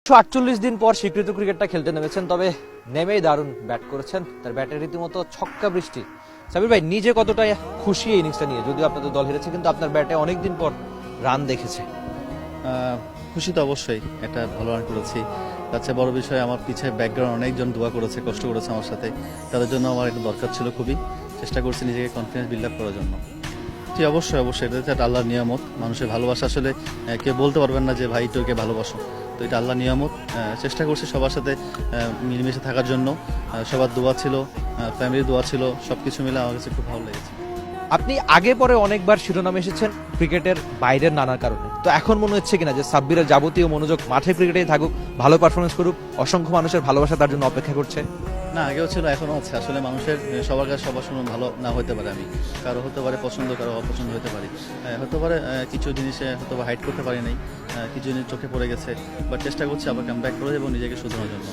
148 দিন পর স্বীকৃত ক্রিকেটটা খেলতে নেমেছেন, তবে নেমেই দারুণ ব্যাট করেছেন। তার ব্যাটে রীতিমতো ছক্কা বৃষ্টি। সাবির ভাই, নিজে কতটা খুশি এই ইনিংসটা নিয়ে? যদিও আপনাদের দল হেরেছে, কিন্তু আপনার ব্যাটে অনেকদিন পর রান দেখেছে। খুশি তো অবশ্যই, একটা ভালো রান করেছি। তার চেয়ে বড় বিষয়, আমার পিছে ব্যাকগ্রাউন্ড অনেকজন দোয়া করেছে, কষ্ট করেছে আমার সাথে। তাদের জন্য আমার এটা দরকার ছিল খুবই। চেষ্টা করছি নিজেকে কনফিডেন্স বিল্ড আপ করার জন্য। জি, অবশ্যই অবশ্যই, এটা হচ্ছে একটা আল্লাহর নিয়ামত। মানুষের ভালোবাসা আসলে কেউ বলতে পারবেন না যে ভাই তোকে ভালোবাসো, তো এটা আল্লাহর নিয়ামত। চেষ্টা করছি সবার সাথে মিলেমিশে থাকার জন্য। সবার দোয়া ছিল, ফ্যামিলির দোয়া ছিল, সব কিছু মিলে আমার কাছে খুব ভালো লেগেছে। আপনি আগে পরে অনেকবার শিরোনামে এসেছেন ক্রিকেটের বাইরের নানার কারণে, তো এখন মনে হচ্ছে কিনা যে সাব্বিরের যাবতীয় মনোযোগ মাঠে ক্রিকেটেই থাকুক, ভালো পারফরমেন্স করুক, অসংখ্য মানুষের ভালোবাসা তার জন্য অপেক্ষা করছে? না, আগেও ছিল, এখনও আছে। আসলে মানুষের সবার কাছে সবার সময় ভালো না হতে পারে। আমি কারো হতে পারে পছন্দ, কারো অপছন্দ হতে পারে। হতে পারে কিছু জিনিসে হয়তো হাইড করতে পারি নাই, কিছু জিনিস চোখে পড়ে গেছে, বাট চেষ্টা করছি আবার কাম ব্যাক করে এবং নিজেকে শুধরানোর জন্য।